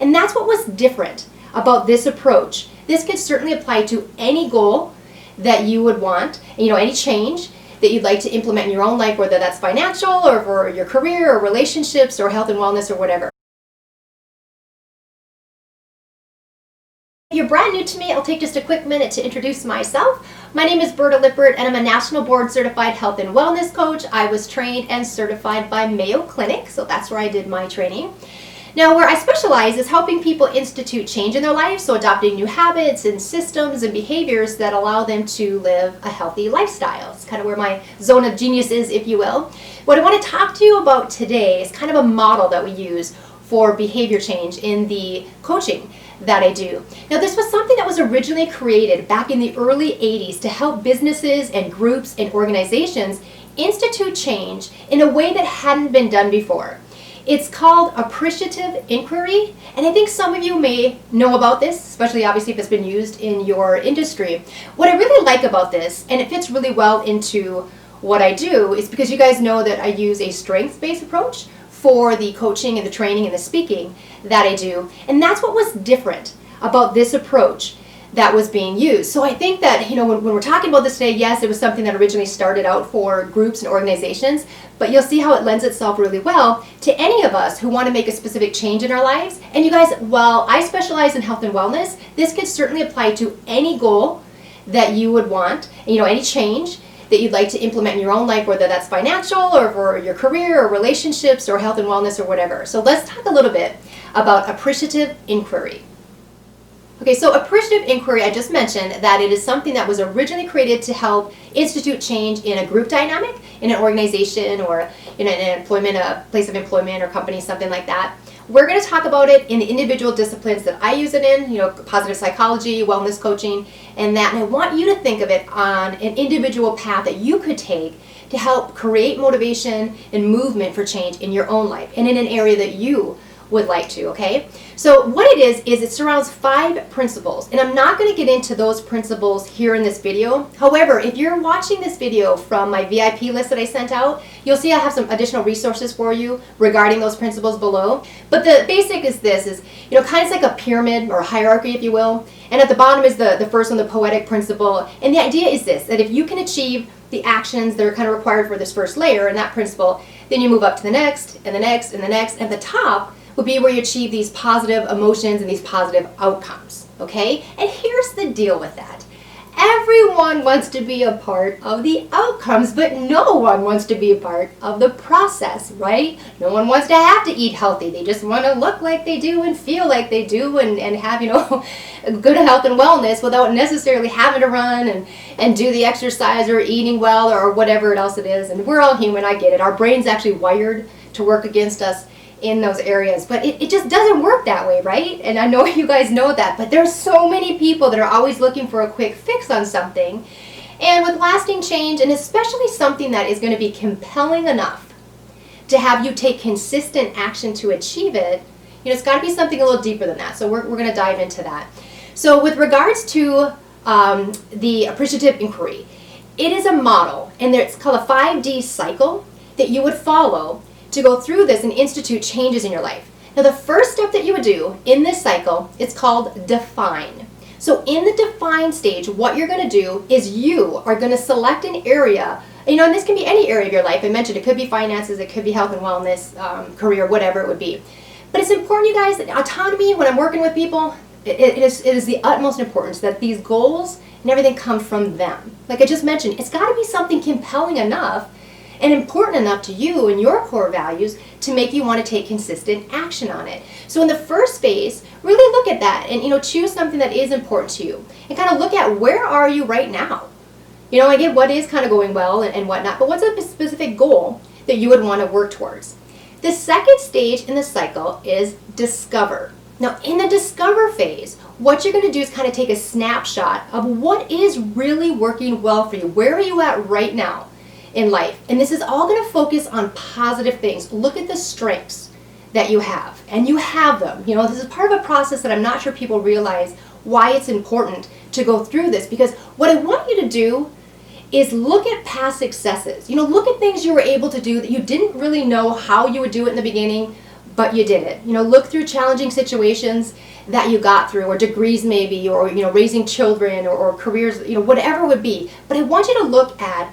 And that's what was different about this approach. This could certainly apply to any goal that you would want, any change that you'd like to implement in your own life, whether that's financial or for your career or relationships or health and wellness or whatever. If you're brand new to me, I'll take just a quick minute to introduce myself. My name is Berta Lippert, and I'm a National Board Certified Health and Wellness Coach. I was trained and certified by Mayo Clinic, so that's where I did my training. Now, where I specialize is helping people institute change in their lives, so adopting new habits and systems and behaviors that allow them to live a healthy lifestyle. It's kind of where my zone of genius is, if you will. What I want to talk to you about today is kind of a model that we use for behavior change in the coaching that I do. Now, this was something that was originally created back in the early 80s to help businesses and groups and organizations institute change in a way that hadn't been done before. It's called Appreciative Inquiry, and I think some of you may know about this, especially obviously if it's been used in your industry. What I really like about this, and it fits really well into what I do, is because you guys know that I use a strengths-based approach for the coaching and the training and the speaking that I do, and that's what was different about this approach that was being used. So I think that, when we're talking about this today, yes, it was something that originally started out for groups and organizations, but you'll see how it lends itself really well to any of us who want to make a specific change in our lives. And you guys, while I specialize in health and wellness, this could certainly apply to any goal that you would want, any change that you'd like to implement in your own life, whether that's financial or for your career or relationships or health and wellness or whatever. So let's talk a little bit about Appreciative Inquiry. Okay, so Appreciative Inquiry, I just mentioned that it is something that was originally created to help institute change in a group dynamic, in an organization, or in an employment, a place of employment or company, something like that. We're going to talk about it in the individual disciplines that I use it in, positive psychology, wellness coaching, and that. And I want you to think of it on an individual path that you could take to help create motivation and movement for change in your own life and in an area that you would like to, okay? So what it is it surrounds 5 principles, and I'm not going to get into those principles here in this video. However, if you're watching this video from my VIP list that I sent out, you'll see I have some additional resources for you regarding those principles below. But the basic is this, kind of like a pyramid or a hierarchy, if you will, and at the bottom is the first one, the poetic principle, and the idea is this, that if you can achieve the actions that are kind of required for this first layer in that principle, then you move up to the next, and the next, and the next, and the top would be where you achieve these positive emotions and these positive outcomes, okay? And here's the deal with that. Everyone wants to be a part of the outcomes, but no one wants to be a part of the process, right? No one wants to have to eat healthy. They just want to look like they do and feel like they do and have, good health and wellness without necessarily having to run and do the exercise or eating well or whatever else it is. And we're all human, I get it. Our brain's actually wired to work against us in those areas, but it just doesn't work that way, right? And I know you guys know that, but there's so many people that are always looking for a quick fix on something. And with lasting change, and especially something that is going to be compelling enough to have you take consistent action to achieve it, it's got to be something a little deeper than that. So we're going to dive into that. So with regards to the Appreciative Inquiry, it is a model, and it's called a 5D cycle that you would follow to go through this and institute changes in your life. Now, the first step that you would do in this cycle, it's called define. So in the define stage, what you're going to do is you are going to select an area, and this can be any area of your life. I mentioned it could be finances, it could be health and wellness, career, whatever it would be. But it's important, you guys, that autonomy, when I'm working with people, it is the utmost importance that these goals and everything come from them. Like I just mentioned, it's got to be something compelling enough and important enough to you and your core values to make you want to take consistent action on it. So in the first phase, really look at that and choose something that is important to you and kind of look at where are you right now. I get what is kind of going well and whatnot, but what's a specific goal that you would want to work towards? The second stage in the cycle is discover. Now in the discover phase, what you're going to do is kind of take a snapshot of what is really working well for you. Where are you at right now in life? And this is all going to focus on positive things. Look at the strengths that you have, and you have them. This is part of a process that I'm not sure people realize why it's important to go through this, because what I want you to do is look at past successes. Look at things you were able to do that you didn't really know how you would do it in the beginning, but you did it. Look through challenging situations that you got through, or degrees maybe, or raising children, or careers, whatever it would be. But I want you to look at,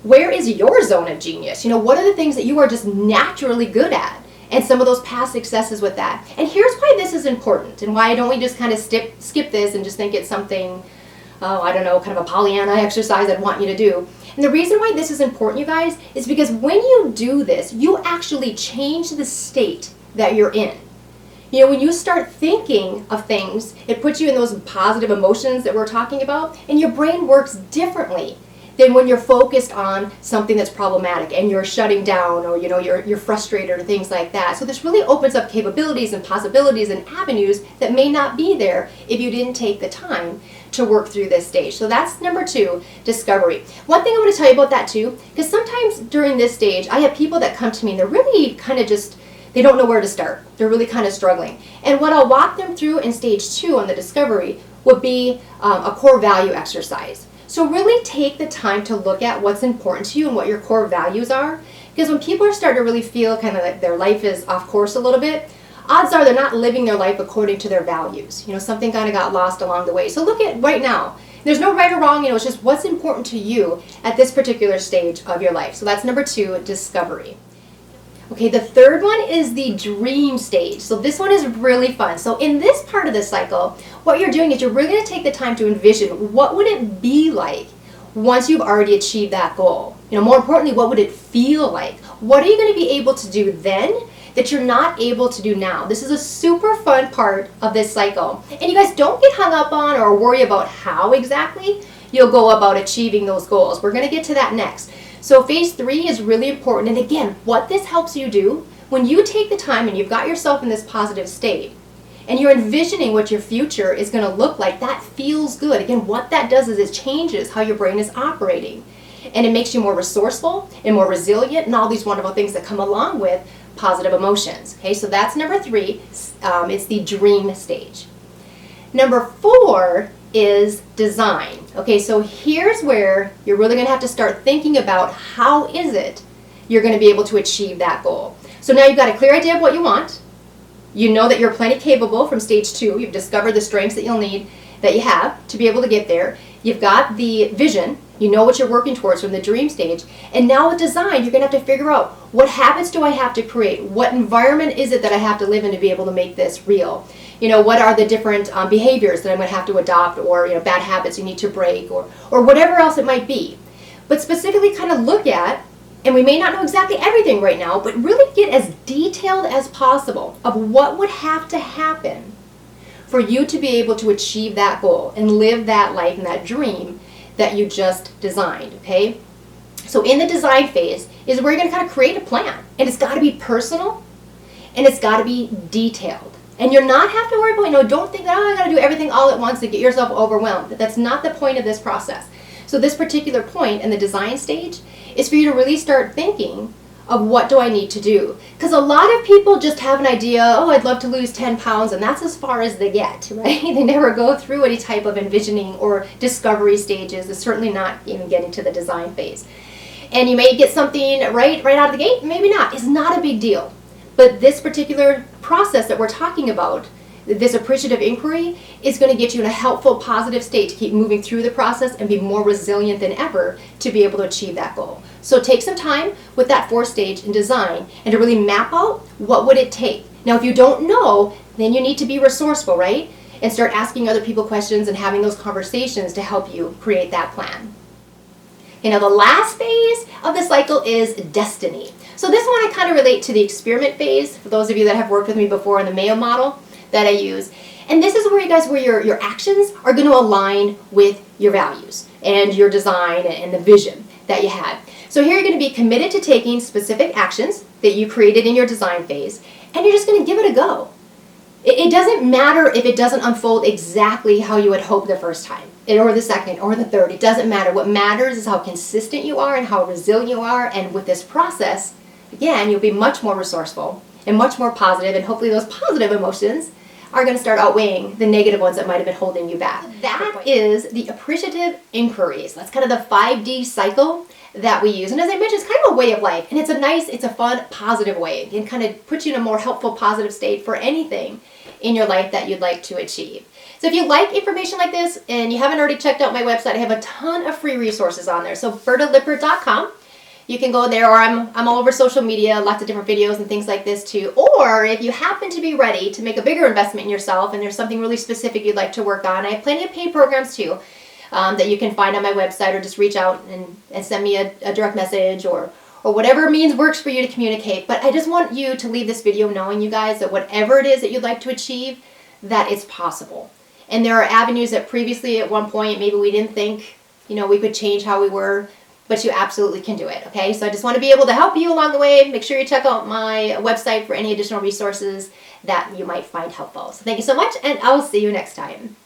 where is your zone of genius? What are the things that you are just naturally good at? And some of those past successes with that. And here's why this is important, and why don't we just kind of skip this and just think it's something, I don't know, kind of a Pollyanna exercise I'd want you to do. And the reason why this is important, you guys, is because when you do this, you actually change the state that you're in. When you start thinking of things, it puts you in those positive emotions that we're talking about, and your brain works differently than when you're focused on something that's problematic and you're shutting down, or you're frustrated, or things like that. So this really opens up capabilities and possibilities and avenues that may not be there if you didn't take the time to work through this stage. So that's number 2, discovery. One thing I want to tell you about that too, because sometimes during this stage, I have people that come to me and they're really kind of they don't know where to start. They're really kind of struggling. And what I'll walk them through in stage 2 on the discovery would be a core value exercise. So really take the time to look at what's important to you and what your core values are. Because when people are starting to really feel kind of like their life is off course a little bit, odds are they're not living their life according to their values. Something kind of got lost along the way. So look at right now. There's no right or wrong, it's just what's important to you at this particular stage of your life. So that's number 2, discovery. Okay, the third one is the dream stage. So this one is really fun. So in this part of the cycle, what you're doing is you're really going to take the time to envision, what would it be like once you've already achieved that goal? More importantly, what would it feel like? What are you going to be able to do then that you're not able to do now? This is a super fun part of this cycle. And you guys don't get hung up on or worry about how exactly you'll go about achieving those goals. We're going to get to that next. So phase 3 is really important. And again, what this helps you do, when you take the time and you've got yourself in this positive state, and you're envisioning what your future is going to look like, that feels good. Again, what that does is it changes how your brain is operating. And it makes you more resourceful and more resilient, and all these wonderful things that come along with positive emotions. Okay, so that's number 3. It's the dream stage. Number 4 is design. Okay, so here's where you're really going to have to start thinking about, how is it you're going to be able to achieve that goal. So now you've got a clear idea of what you want. You know that you're plenty capable from stage 2. You've discovered the strengths that you'll need, that you have to be able to get there. You've got the vision. You know what you're working towards from the dream stage. And now with design, you're going to have to figure out, what habits do I have to create? What environment is it that I have to live in to be able to make this real? What are the different behaviors that I'm going to have to adopt, or bad habits you need to break, or whatever else it might be. But specifically kind of look at, and we may not know exactly everything right now, but really get as detailed as possible of what would have to happen for you to be able to achieve that goal and live that life and that dream that you just designed, okay? So in the design phase is where you're going to kind of create a plan. And it's got to be personal, and it's got to be detailed. And you're not have to worry about, don't think that, I got to do everything all at once to get yourself overwhelmed. That's not the point of this process. So this particular point in the design stage is for you to really start thinking of, what do I need to do? Because a lot of people just have an idea, I'd love to lose 10 pounds, and that's as far as they get, right? They never go through any type of envisioning or discovery stages. It's certainly not even getting to the design phase. And you may get something right out of the gate, maybe not. It's not a big deal. But this particular process that we're talking about, this appreciative inquiry, is going to get you in a helpful, positive state to keep moving through the process and be more resilient than ever to be able to achieve that goal. So take some time with that 4th stage in design and to really map out, what would it take. Now, if you don't know, then you need to be resourceful, right? And start asking other people questions and having those conversations to help you create that plan. The last phase of the cycle is destiny. So this one I kind of relate to the experiment phase, for those of you that have worked with me before in the Mayo model that I use. And this is where your actions are going to align with your values and your design and the vision that you had. So here you're going to be committed to taking specific actions that you created in your design phase, and you're just going to give it a go. It doesn't matter if it doesn't unfold exactly how you had hoped the first time, or the second, or the third. It doesn't matter. What matters is how consistent you are and how resilient you are. And with this process, again, you'll be much more resourceful and much more positive, and hopefully those positive emotions are going to start outweighing the negative ones that might have been holding you back. That is the appreciative inquiries. That's kind of the 5D cycle that we use. And as I mentioned, it's kind of a way of life. And it's a fun, positive way. It can kind of put you in a more helpful, positive state for anything in your life that you'd like to achieve. So if you like information like this and you haven't already checked out my website, I have a ton of free resources on there. So bertalippert.com. You can go there, or I'm all over social media, lots of different videos and things like this too. Or if you happen to be ready to make a bigger investment in yourself and there's something really specific you'd like to work on, I have plenty of paid programs too that you can find on my website, or just reach out and send me a direct message or whatever means works for you to communicate. But I just want you to leave this video knowing, you guys, that whatever it is that you'd like to achieve, that it's possible. And there are avenues that previously at one point maybe we didn't think, we could change how we were. But you absolutely can do it, okay? So I just want to be able to help you along the way. Make sure you check out my website for any additional resources that you might find helpful. So thank you so much, and I'll see you next time.